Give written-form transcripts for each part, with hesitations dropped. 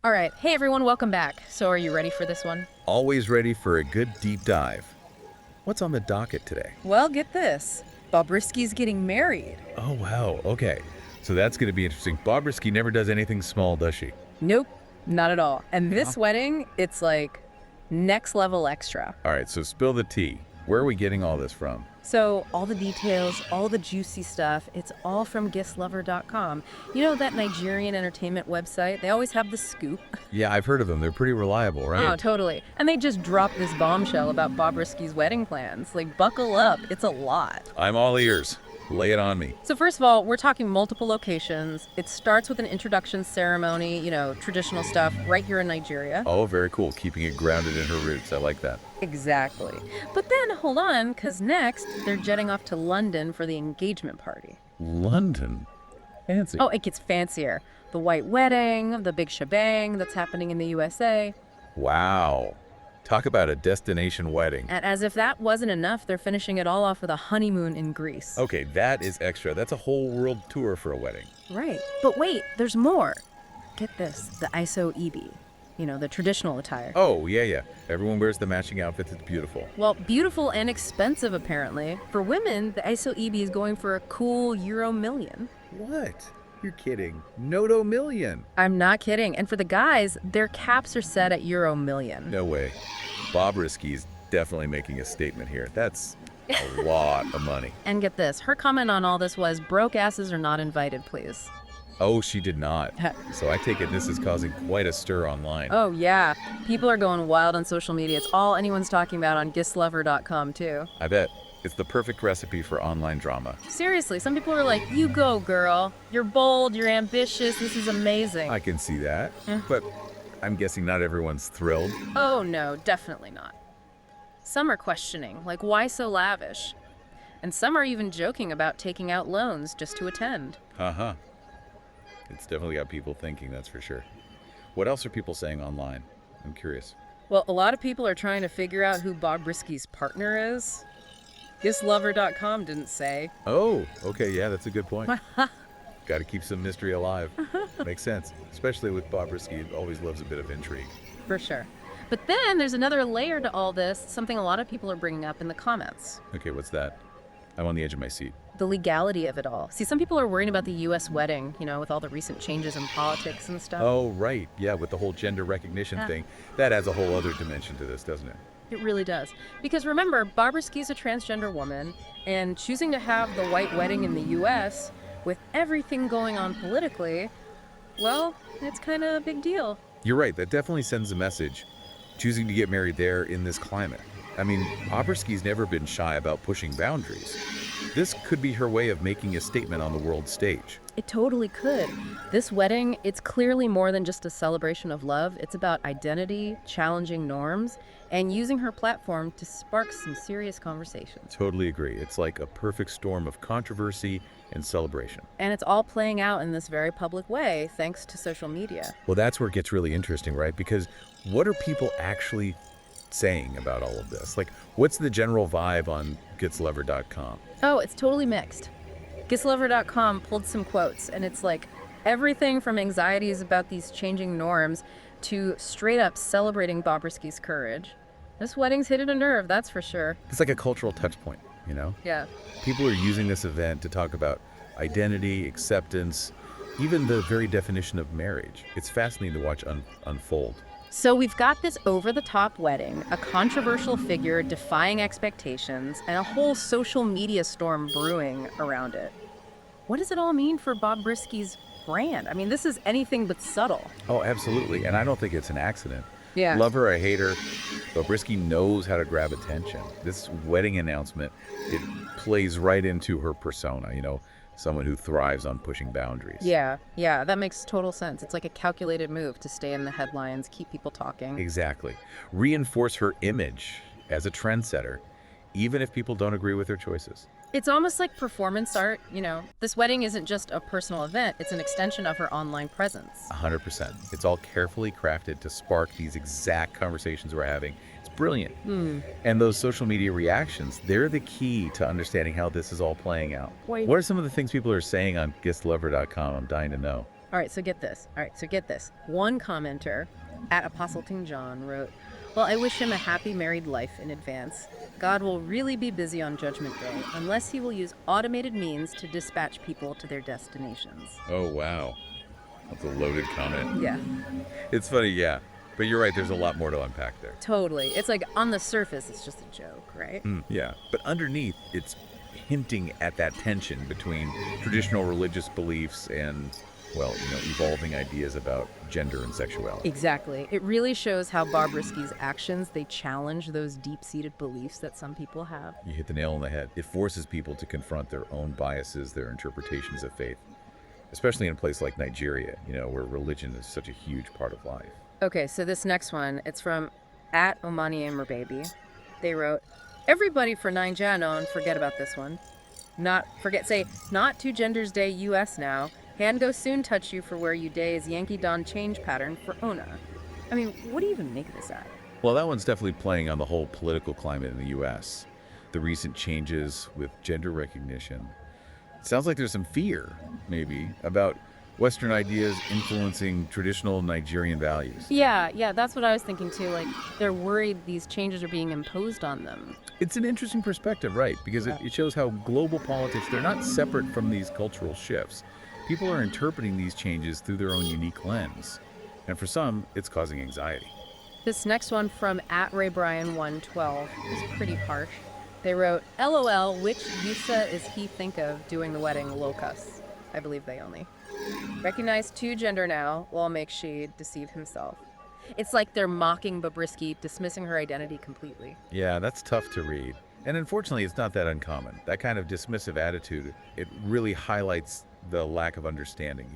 All right. Hey, everyone. Welcome back. So are you ready for this one? Always ready for a good deep dive. What's on the docket today? Well, get this. Bobrisky's getting married. Oh, wow. Okay. So that's going to be interesting. Bobrisky never does anything small, does she? Nope, not at all. And Huh? this wedding, it's like next level extra. All right, so spill the tea. Where are we getting all this from? So all the details, all the juicy stuff, it's all from gistlover.com. You know that Nigerian entertainment website? They always have the scoop. Yeah, I've heard of them. They're pretty reliable, right? Oh, totally. And they just dropped this bombshell about Bobrisky's wedding plans. Like, buckle up. It's a lot. I'm all ears. Lay it on me. So first of all, we're talking multiple locations. It starts with an introduction ceremony, traditional stuff right here in Nigeria. Oh, very cool. Keeping it grounded in her roots. I like that. Exactly. But then, hold on, because next, they're jetting off to London for the engagement party. London? Fancy. Oh, it gets fancier. The white wedding, the big shebang that's happening in the USA. Wow. Talk about a destination wedding. And as if that wasn't enough, they're finishing it all off with a honeymoon in Greece. Okay, that is extra. That's a whole world tour for a wedding. Right. But wait, there's more. Get this, the ISO EB. The traditional attire. Oh, yeah. Everyone wears the matching outfits. It's beautiful. Well, beautiful and expensive, apparently. For women, the ISO EB is going for a cool Euro million. What? You're kidding. Noto million. I'm not kidding. And for the guys, their caps are set at Euro million. No way. Bobrisky's definitely making a statement here. That's a lot of money. And get this, her comment on all this was, broke asses are not invited, please. Oh, she did not. So I take it this is causing quite a stir online. Oh, yeah. People are going wild on social media. It's all anyone's talking about on gistlover.com, too. I bet. It's the perfect recipe for online drama. Seriously, some people are like, you go, girl. You're bold, you're ambitious, this is amazing. I can see that. But I'm guessing not everyone's thrilled. Oh, no, definitely not. Some are questioning, like, why so lavish? And some are even joking about taking out loans just to attend. Uh-huh. It's definitely got people thinking, that's for sure. What else are people saying online? I'm curious. Well, a lot of people are trying to figure out who Bobrisky's partner is. Gistlover.com didn't say. Oh, okay, yeah, that's a good point. Got to keep some mystery alive. Makes sense, especially with Bobrisky. He always loves a bit of intrigue. For sure. But then there's another layer to all this, something a lot of people are bringing up in the comments. Okay, what's that? I'm on the edge of my seat. The legality of it all. See, some people are worrying about the U.S. wedding, with all the recent changes in politics and stuff. Oh, right. Yeah, with the whole gender recognition thing. That adds a whole other dimension to this, doesn't it? It really does. Because remember, Bobrisky's a transgender woman, and choosing to have the white wedding in the U.S., with everything going on politically, well, it's kind of a big deal. You're right. That definitely sends a message. Choosing to get married there in this climate. I mean, Bobrisky's never been shy about pushing boundaries. This could be her way of making a statement on the world stage. It totally could. This wedding, it's clearly more than just a celebration of love. It's about identity, challenging norms, and using her platform to spark some serious conversations. Totally agree. It's like a perfect storm of controversy and celebration. And it's all playing out in this very public way, thanks to social media. Well, that's where it gets really interesting, right? Because what are people actually saying about all of this? Like, what's the general vibe on gitslover.com? Oh, it's totally mixed. Gistlover.com pulled some quotes, and it's like everything from anxieties about these changing norms to straight up celebrating Bobrisky's courage. This wedding's hitting a nerve, that's for sure. It's like a cultural touch point, you know? Yeah. People are using this event to talk about identity, acceptance, even the very definition of marriage. It's fascinating to watch unfold. So we've got this over-the-top wedding, a controversial figure defying expectations, and a whole social media storm brewing around it. What does it all mean for Bobrisky's brand? I mean, this is anything but subtle. Oh, absolutely. And I don't think it's an accident. Yeah. Love her, I hate her. Bobrisky knows how to grab attention. This wedding announcement, it plays right into her persona, someone who thrives on pushing boundaries. Yeah, that makes total sense. It's like a calculated move to stay in the headlines, keep people talking. Exactly. Reinforce her image as a trendsetter, even if people don't agree with her choices. It's almost like performance art, This wedding isn't just a personal event, it's an extension of her online presence. 100%. It's all carefully crafted to spark these exact conversations we're having. It's brilliant. And those social media reactions, they're the key to understanding how this is all playing out. Wait. What are some of the things people are saying on gistlover.com? I'm dying to know. All right, so get this. All right, so get this. One commenter at Apostle King John wrote, "Well, I wish him a happy married life in advance. God will really be busy on Judgment Day unless he will use automated means to dispatch people to their destinations." Oh, wow. That's a loaded comment. Yeah, It's funny, yeah. But you're right, there's a lot more to unpack there. totally. It's like on the surface, it's just a joke, right? Yeah. But underneath, it's hinting at that tension between traditional religious beliefs and, well, evolving ideas about gender and sexuality. Exactly. It really shows how Bobrisky's actions, they challenge those deep-seated beliefs that some people have. You hit the nail on the head. It forces people to confront their own biases, their interpretations of faith, especially in a place like Nigeria, where religion is such a huge part of life. Okay, so this next one, it's from at Omani Amber Baby. They wrote, "Everybody for 9 and forget about this one. Not two genders day US now. Hand go soon touch you for where you day is Yankee Don change pattern for Ona." I mean, what do you even make of this at? Well, that one's definitely playing on the whole political climate in the U.S. The recent changes with gender recognition. It sounds like there's some fear, maybe, about Western ideas influencing traditional Nigerian values. Yeah, that's what I was thinking too. Like, they're worried these changes are being imposed on them. It's an interesting perspective, right? Because it shows how global politics, they're not separate from these cultural shifts. People are interpreting these changes through their own unique lens. And for some, it's causing anxiety. This next one from at RayBryan112 is pretty harsh. They wrote, "LOL, which Yusa is he think of doing the wedding locus?" I believe they only. "Recognize two gender now, while make she deceive himself." It's like they're mocking Bobrisky, dismissing her identity completely. Yeah, that's tough to read. And unfortunately, it's not that uncommon. That kind of dismissive attitude, it really highlights the lack of understanding,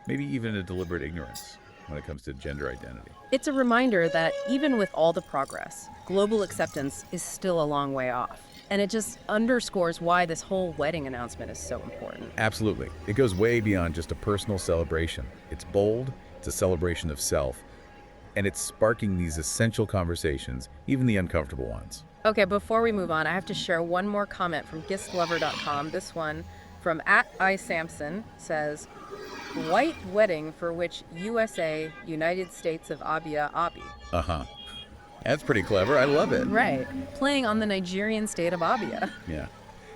maybe even a deliberate ignorance when it comes to gender identity. It's a reminder that even with all the progress, global acceptance is still a long way off. And it just underscores why this whole wedding announcement is so important. Absolutely. It goes way beyond just a personal celebration. It's bold, it's a celebration of self, and it's sparking these essential conversations, even the uncomfortable ones. Okay, before we move on, I have to share one more comment from gistlover.com. This one from at iSamson says, "White wedding for which USA, United States of Abia, Abi." Uh-huh. That's pretty clever. I love it. Right. Playing on the Nigerian state of Abia. Yeah.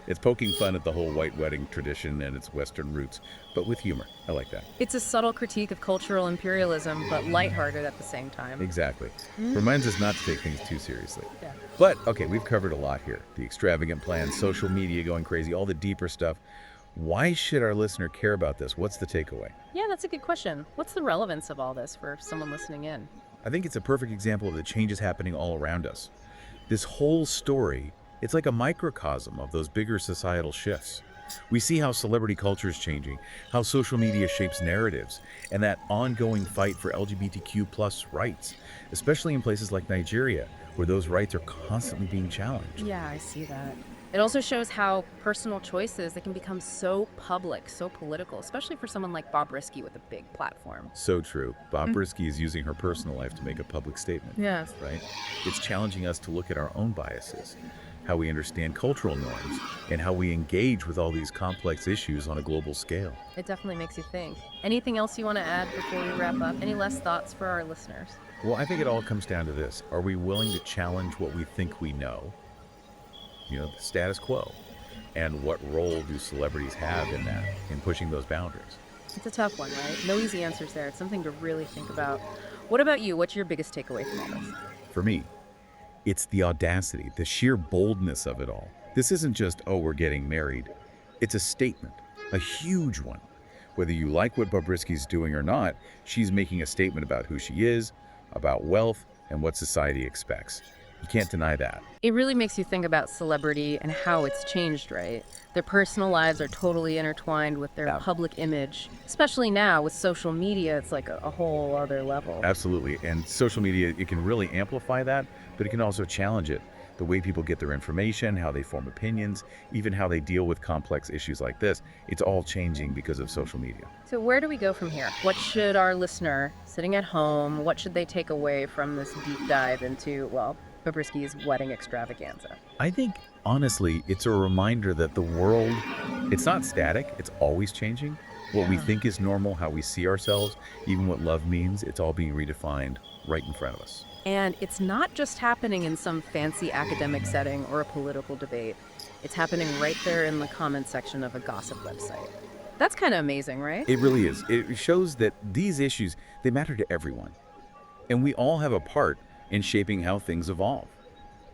It's poking fun at the whole white wedding tradition and its Western roots, but with humor. I like that. It's a subtle critique of cultural imperialism, but lighthearted at the same time. Exactly. Reminds us not to take things too seriously. Yeah. But, okay, we've covered a lot here. The extravagant plans, social media going crazy, all the deeper stuff. Why should our listener care about this? What's the takeaway? Yeah, that's a good question. What's the relevance of all this for someone listening in? I think it's a perfect example of the changes happening all around us. This whole story, it's like a microcosm of those bigger societal shifts. We see how celebrity culture is changing, how social media shapes narratives, and that ongoing fight for LGBTQ plus rights, especially in places like Nigeria, where those rights are constantly being challenged. Yeah, I see that. It also shows how personal choices, they can become so public, so political, especially for someone like Bobrisky with a big platform. So true. Bobrisky is using her personal life to make a public statement. Yes. Right? It's challenging us to look at our own biases, how we understand cultural norms, and how we engage with all these complex issues on a global scale. It definitely makes you think. Anything else you want to add before we wrap up? Any last thoughts for our listeners? Well, I think it all comes down to this. Are we willing to challenge what we think we know? The status quo. And what role do celebrities have in that, in pushing those boundaries? It's a tough one, right? No easy answers there. It's something to really think about. What about you? What's your biggest takeaway from all this? For me, it's the audacity, the sheer boldness of it all. This isn't just, oh, we're getting married. It's a statement, a huge one. Whether you like what Bobrisky's doing or not, she's making a statement about who she is, about wealth, and what society expects. You can't deny that. It really makes you think about celebrity and how it's changed, right? Their personal lives are totally intertwined with their public image. Especially now with social media, it's like a whole other level. Absolutely. And social media, it can really amplify that, but it can also challenge it. The way people get their information, how they form opinions, even how they deal with complex issues like this, it's all changing because of social media. So where do we go from here? What should our listener sitting at home, what should they take away from this deep dive into, well, Bobrisky's wedding extravaganza? I think, honestly, it's a reminder that the world, it's not static, it's always changing, What we Yeah. think is normal, how we see ourselves, even what love means, it's all being redefined right in front of us. And it's not just happening in some fancy academic setting or a political debate. It's happening right there in the comment section of a gossip website. That's kind of amazing, right? It really is. It shows that these issues, they matter to everyone. And we all have a part in shaping how things evolve.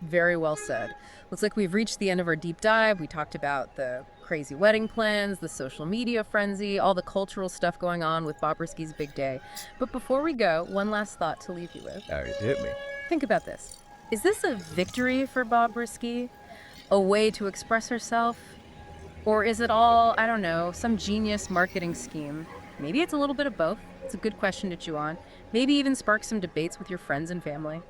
Very well said. Looks like we've reached the end of our deep dive. We talked about the crazy wedding plans, the social media frenzy, all the cultural stuff going on with Bobrisky's big day. But before we go, one last thought to leave you with. All right, hit me. Think about this. Is this a victory for Bobrisky? A way to express herself? Or is it all, I don't know, some genius marketing scheme? Maybe it's a little bit of both. It's a good question to chew on. Maybe even spark some debates with your friends and family.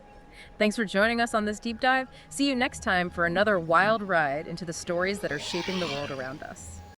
Thanks for joining us on this deep dive. See you next time for another wild ride into the stories that are shaping the world around us.